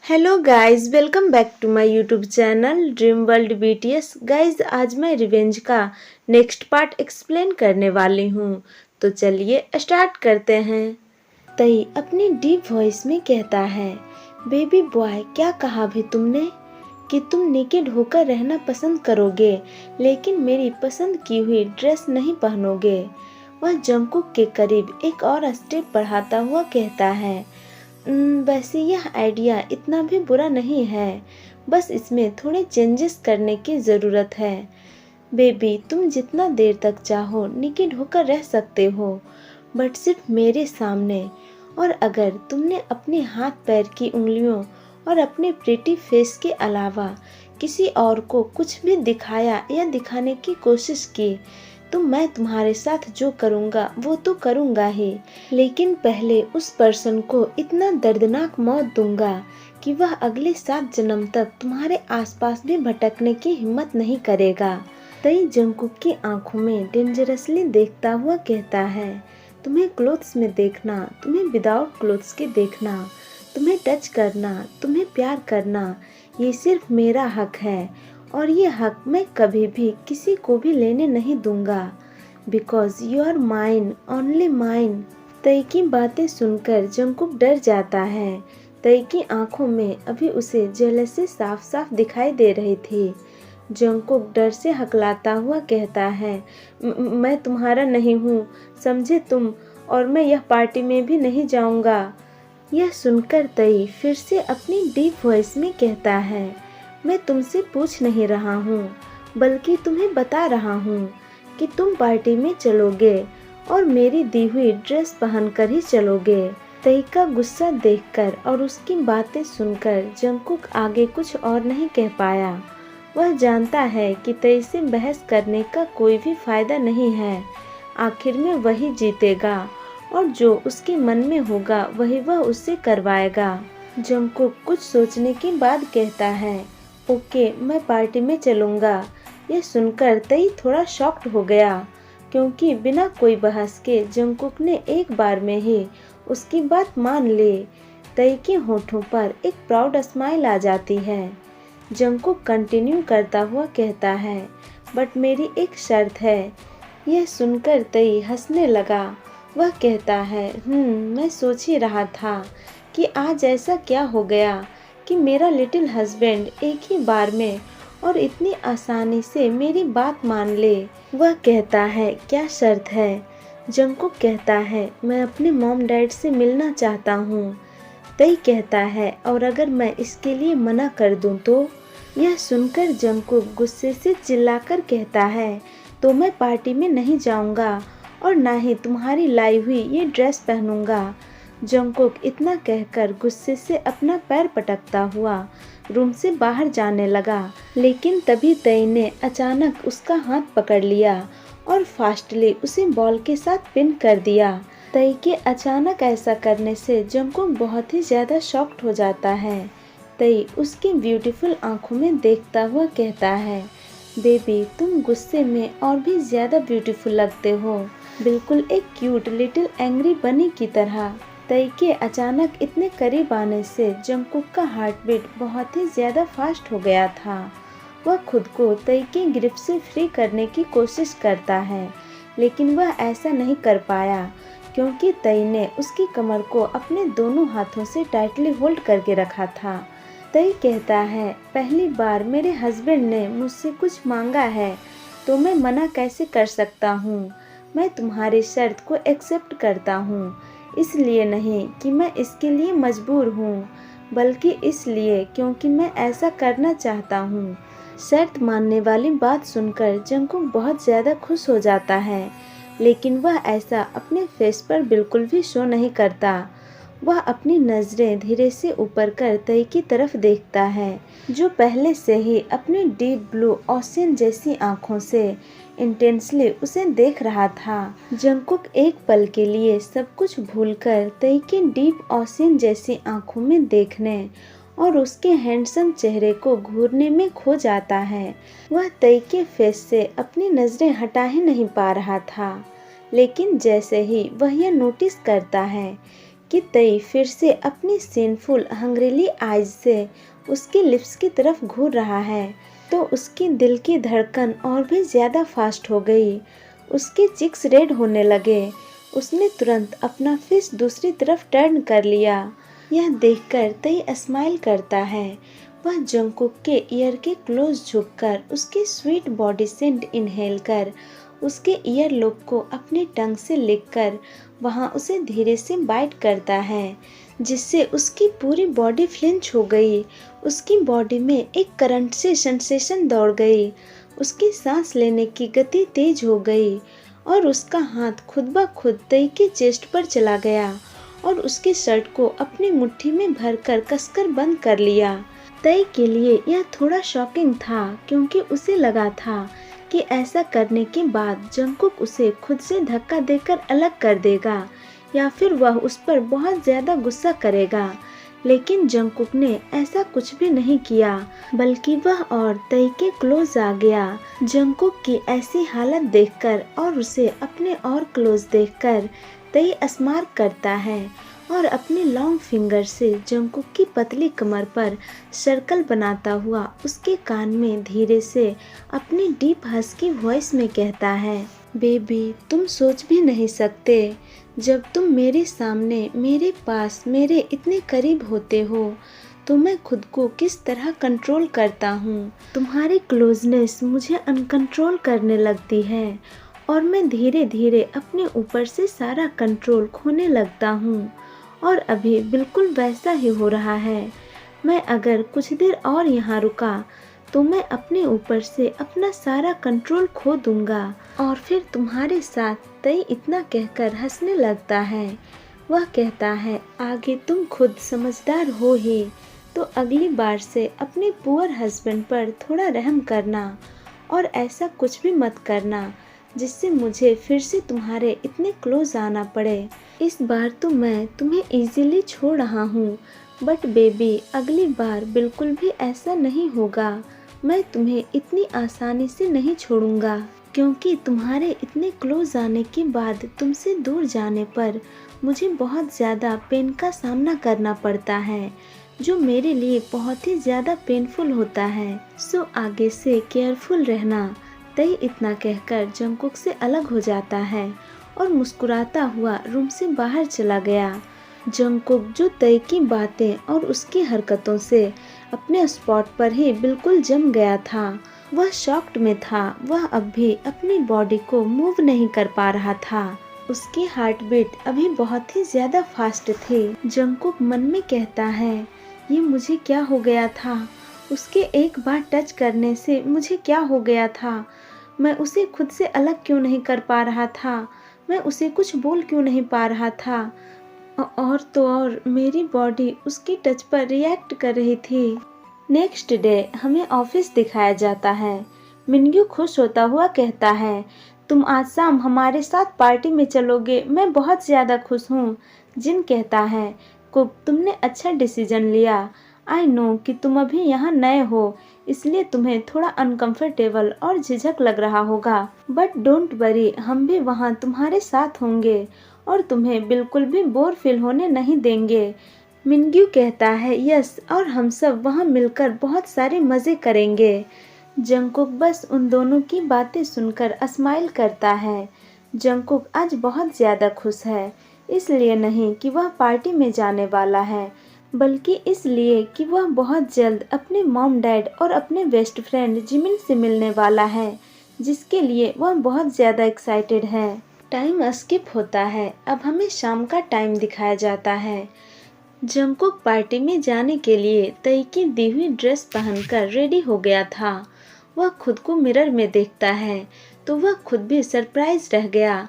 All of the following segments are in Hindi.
Hello guys, welcome back to my YouTube channel dream world BTS. Guys, आज मैं रिवेंज का नेक्स्ट पार्ट एक्सप्लेन करने वाली हूँ, तो चलिए स्टार्ट करते हैं। तई अपनी डीप वॉइस में कहता है, बेबी बॉय क्या कहा भी तुमने कि तुम नेकेड होकर रहना पसंद करोगे, लेकिन मेरी पसंद की हुई ड्रेस नहीं पहनोगे। वह जंगकुक के करीब एक और स्टेप बढ़ाता हुआ कहता है, वैसे यह आइडिया इतना भी बुरा नहीं है, बस इसमें थोड़े चेंजेस करने की ज़रूरत है। बेबी, तुम जितना देर तक चाहो निकेड होकर रह सकते हो, बट सिर्फ मेरे सामने। और अगर तुमने अपने हाथ पैर की उंगलियों और अपने प्रिटी फेस के अलावा किसी और को कुछ भी दिखाया या दिखाने की कोशिश की, तो मैं तुम्हारे साथ जो करूँगा वो तो करूँगा ही, लेकिन पहले उस पर्सन को इतना दर्दनाक मौत दूंगा कि वह अगले 7 जन्म तक तुम्हारे आसपास भी भटकने की हिम्मत नहीं करेगा। तई जंगकुक की आंखों में डेंजरसली देखता हुआ कहता है, तुम्हें क्लोथ्स में देखना, तुम्हें विदाउट क्लोथ्स के देखना, तुम्हें टच करना, तुम्हें प्यार करना, ये सिर्फ मेरा हक है, और ये हक मैं कभी भी किसी को भी लेने नहीं दूंगा, because you are mine, only mine. Tae की बातें सुनकर जंगकुक डर जाता है। तई की आंखों में अभी उसे जेलसी साफ साफ दिखाई दे रही थी। जंगकुक डर से हकलाता हुआ कहता है, मैं तुम्हारा नहीं हूँ, समझे तुम, और मैं यह पार्टी में भी नहीं जाऊँगा। यह सुनकर तई फिर से अपनी डीप वॉइस में कहता है, मैं तुमसे पूछ नहीं रहा हूँ, बल्कि तुम्हें बता रहा हूँ कि तुम पार्टी में चलोगे और मेरी दी हुई ड्रेस पहनकर ही चलोगे। तई का गुस्सा देखकर और उसकी बातें सुनकर जंगकुक आगे कुछ और नहीं कह पाया। वह जानता है कि तई से बहस करने का कोई भी फायदा नहीं है। आखिर में वही जीतेगा और जो उसके मन में होगा वही वह उससे करवाएगा। जंगकुक कुछ सोचने के बाद कहता है, ओके, मैं पार्टी में चलूँगा। यह सुनकर तई थोड़ा शॉक्ड हो गया, क्योंकि बिना कोई बहस के जंगकुक ने एक बार में ही उसकी बात मान ली। तई के होठों पर एक प्राउड स्माइल आ जाती है। जंगकुक कंटिन्यू करता हुआ कहता है, बट मेरी एक शर्त है। यह सुनकर तई हंसने लगा। वह कहता है, मैं सोच ही रहा था कि आज ऐसा क्या हो गया कि मेरा लिटिल हस्बैंड एक ही बार में और इतनी आसानी से मेरी बात मान ले। वह कहता है, क्या शर्त है? जंगकुक कहता है, मैं अपने मॉम डैड से मिलना चाहता हूँ। तई कहता है, और अगर मैं इसके लिए मना कर दूँ तो? यह सुनकर जंगकुक गुस्से से चिल्लाकर कहता है, तो मैं पार्टी में नहीं जाऊँगा और ना ही तुम्हारी लाई हुई ये ड्रेस पहनूंगा। जंगकुक इतना कहकर गुस्से से अपना पैर पटकता हुआ रूम से बाहर जाने लगा, लेकिन तभी तई ने अचानक उसका हाथ पकड़ लिया और फास्टली उसे बॉल के साथ पिन कर दिया। तई के अचानक ऐसा करने से जंगकुक बहुत ही ज़्यादा शॉक्ड हो जाता है। तई उसकी ब्यूटीफुल आंखों में देखता हुआ कहता है, बेबी, तुम गुस्से में और भी ज़्यादा ब्यूटीफुल लगते हो, बिल्कुल एक क्यूट लिटिल एंग्री बनी की तरह। तई के अचानक इतने करीब आने से जंगकुक का हार्ट बीट बहुत ही ज़्यादा फास्ट हो गया था। वह खुद को तई की ग्रिप से फ्री करने की कोशिश करता है, लेकिन वह ऐसा नहीं कर पाया, क्योंकि तई ने उसकी कमर को अपने दोनों हाथों से टाइटली होल्ड करके रखा था। तई कहता है, पहली बार मेरे हस्बैंड ने मुझसे कुछ मांगा है, तो मैं मना कैसे कर सकता हूँ। मैं तुम्हारी शर्त को एक्सेप्ट करता हूँ, इसलिए नहीं कि मैं इसके लिए मजबूर हूँ, बल्कि इसलिए क्योंकि मैं ऐसा करना चाहता हूँ। शर्त मानने वाली बात सुनकर जंगकुक बहुत ज़्यादा खुश हो जाता है, लेकिन वह ऐसा अपने फेस पर बिल्कुल भी शो नहीं करता। वह अपनी नज़रें धीरे से ऊपर कर तई की तरफ देखता है, जो पहले से ही अपनी डीप ब्लू ओशियन जैसी आँखों से इंटेंसली उसे देख रहा था। जंगकुक एक पल के लिए सब कुछ भूलकर तई के डीप ओशियन जैसी आँखों में देखने और उसके हैंडसम चेहरे को घूरने में खो जाता है। वह तई के फेस से अपनी नज़रें हटा ही नहीं पा रहा था, लेकिन जैसे ही वह यह नोटिस करता है कि तई फिर से अपनी सीनफुल हंग्रीली आइज से उसकी लिप्स की तरफ घूर रहा है तो उसकी दिल की धड़कन और भी ज़्यादा फास्ट हो गई। उसके चिक्स रेड होने लगे। उसने तुरंत अपना फेस दूसरी तरफ टर्न कर लिया। यह देखकर तई स्माइल करता है। वह जंगकुक के ईयर के क्लोज झुककर उसके स्वीट बॉडी सेंट इनहेल कर उसके ईयर लोब को अपनी टंग से लिककर वहां उसे धीरे से बाइट करता है, जिससे उसकी पूरी बॉडी फ्लिंच हो गई। उसकी बॉडी में एक करंट से सेंसेशन दौड़ गई। उसकी सांस लेने की गति तेज हो गई और उसका हाथ खुद ब खुद तई के चेस्ट पर चला गया और उसकी शर्ट को अपनी मुट्ठी में भरकर कसकर बंद कर लिया। तई के लिए यह थोड़ा शॉकिंग था क्योंकि उसे लगा था कि ऐसा करने के बाद जंगकुक उसे खुद से धक्का देकर अलग कर देगा या फिर वह उस पर बहुत ज़्यादा गुस्सा करेगा, लेकिन जंगकुक ने ऐसा कुछ भी नहीं किया, बल्कि वह और तई के क्लोज आ गया। जंगकुक की ऐसी हालत देखकर और उसे अपने और क्लोज देखकर तई स्मार्क करता है और अपने लॉन्ग फिंगर से जंगकुक की पतली कमर पर सर्कल बनाता हुआ उसके कान में धीरे से अपनी डीप हस्की वॉइस में कहता है, बेबी तुम सोच भी नहीं सकते, जब तुम मेरे सामने मेरे पास मेरे इतने करीब होते हो तो मैं खुद को किस तरह कंट्रोल करता हूँ। तुम्हारी क्लोजनेस मुझे अनकंट्रोल करने लगती है और मैं धीरे धीरे अपने ऊपर से सारा कंट्रोल खोने लगता हूँ और अभी बिल्कुल वैसा ही हो रहा है। मैं अगर कुछ देर और यहाँ रुका तो मैं अपने ऊपर से अपना सारा कंट्रोल खो दूंगा। और फिर तुम्हारे साथ तई इतना कहकर हंसने लगता है। वह कहता है, आगे तुम खुद समझदार हो ही तो अगली बार से अपने पुअर हस्बैंड पर थोड़ा रहम करना और ऐसा कुछ भी मत करना जिससे मुझे फिर से तुम्हारे इतने क्लोज आना पड़े। इस बार तो मैं तुम्हें इजीली छोड़ रहा हूँ, बट बेबी अगली बार बिल्कुल भी ऐसा नहीं होगा। मैं तुम्हें इतनी आसानी से नहीं छोड़ूंगा क्योंकि तुम्हारे इतने क्लोज आने के बाद तुमसे दूर जाने पर मुझे बहुत ज़्यादा पेन का सामना करना पड़ता है, जो मेरे लिए बहुत ही ज़्यादा पेनफुल होता है। सो आगे से केयरफुल रहना। तई इतना कहकर जंगकुक से अलग हो जाता है और मुस्कुराता हुआ रूम से बाहर चला गया। जंगकुक जो तई की बातें और उसकी हरकतों से अपने स्पॉट पर ही बिल्कुल जम गया था। वह शॉक्ड में था। वह अब भी अपनी बॉडी को मूव नहीं कर पा रहा था। उसकी हार्ट बीट अभी बहुत ही ज्यादा फास्ट थी। जंगकुक मन में कहता है, ये मुझे क्या हो गया था? उसके एक बार टच करने से मुझे क्या हो गया था? मैं उसे खुद से अलग क्यों नहीं कर पा रहा था? मैं उसे कुछ बोल क्यों नहीं पा रहा था? और तो और मेरी बॉडी उसकी टच पर रिएक्ट कर रही थी। नेक्स्ट डे हमें ऑफिस दिखाया जाता है। मिनग्यू खुश होता हुआ कहता है, तुम आज शाम हमारे साथ पार्टी में चलोगे, मैं बहुत ज़्यादा खुश हूँ। जिन कहता है, कुक तुमने अच्छा डिसीजन लिया। आई नो कि तुम अभी यहाँ नए हो, इसलिए तुम्हें थोड़ा अनकंफर्टेबल और झिझक लग रहा होगा, बट डोंट वरी, हम भी वहाँ तुम्हारे साथ होंगे और तुम्हें बिल्कुल भी बोर फील होने नहीं देंगे। मिनग्यू कहता है, यस, और हम सब वहाँ मिलकर बहुत सारे मज़े करेंगे। जंगकुक बस उन दोनों की बातें सुनकर स्माइल करता है। जंगकुक आज बहुत ज़्यादा खुश है, इसलिए नहीं कि वह पार्टी में जाने वाला है, बल्कि इसलिए कि वह बहुत जल्द अपने मॉम डैड और अपने बेस्ट फ्रेंड जिमिन से मिलने वाला है, जिसके लिए वह बहुत ज़्यादा एक्साइटेड है। टाइम स्किप होता है। अब हमें शाम का टाइम दिखाया जाता है। जंगकुक पार्टी में जाने के लिए तई की दी हुई ड्रेस पहनकर रेडी हो गया था। वह खुद को मिरर में देखता है तो वह खुद भी सरप्राइज रह गया।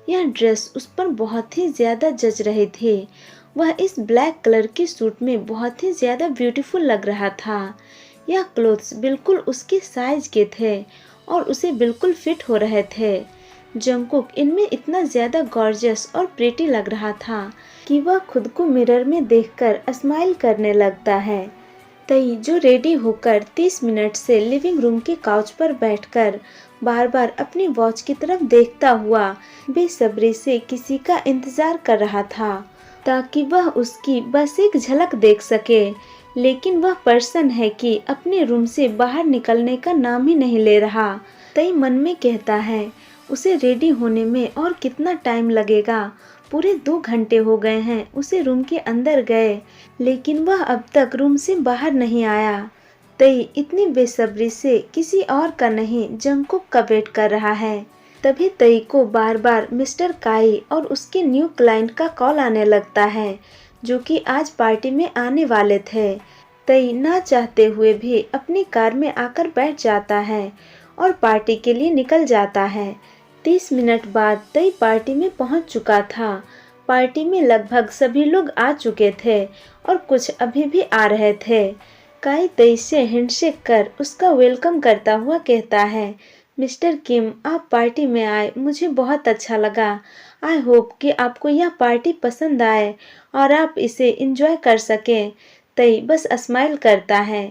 यह ड्रेस उस पर बहुत ही ज़्यादा जच रही थी। वह इस ब्लैक कलर की सूट में बहुत ही ज़्यादा ब्यूटीफुल लग रहा था। यह क्लोथ्स बिल्कुल उसके साइज के थे और उसे बिल्कुल फिट हो रहे थे। जंगकुक इनमें इतना ज़्यादा गॉर्जियस और प्रेटी लग रहा था कि वह खुद को मिरर में देखकर स्माइल करने लगता है। तई जो रेडी होकर 30 मिनट से लिविंग रूम के काउच पर बैठकर बार बार अपनी वॉच की तरफ देखता हुआ बेसब्री से किसी का इंतजार कर रहा था। ताकि वह उसकी बस एक झलक देख सके। लेकिन वह पर्सन है कि अपने रूम से बाहर निकलने का नाम ही नहीं ले रहा। तई मन में कहता है, उसे रेडी होने में और कितना टाइम लगेगा। पूरे 2 घंटे हो गए हैं उसे रूम के अंदर गए, लेकिन वह अब तक रूम से बाहर नहीं आया। तई इतनी बेसब्री से किसी और का नहीं जंगकुक का वेट कर रहा है। तभी तई को बार बार मिस्टर काई और उसके न्यू क्लाइंट का कॉल आने लगता है, जो कि आज पार्टी में आने वाले थे। तई ना चाहते हुए भी अपनी कार में आकर बैठ जाता है और पार्टी के लिए निकल जाता है। 30 मिनट बाद तई पार्टी में पहुंच चुका था। पार्टी में लगभग सभी लोग आ चुके थे और कुछ अभी भी आ रहे थे। काई तई से हैंडशेक कर उसका वेलकम करता हुआ कहता है, मिस्टर किम, आप पार्टी में आए, मुझे बहुत अच्छा लगा। आई होप कि आपको यह पार्टी पसंद आए और आप इसे एंजॉय कर सकें। तई बस स्माइल करता है।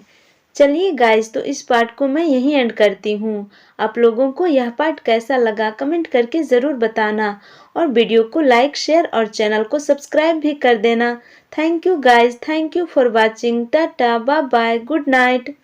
चलिए गाइस, तो इस पार्ट को मैं यहीं एंड करती हूँ। आप लोगों को यह पार्ट कैसा लगा कमेंट करके ज़रूर बताना और वीडियो को लाइक, शेयर और चैनल को सब्सक्राइब भी कर देना। Thank you guys, thank you for watching. Tata, bye bye, good night.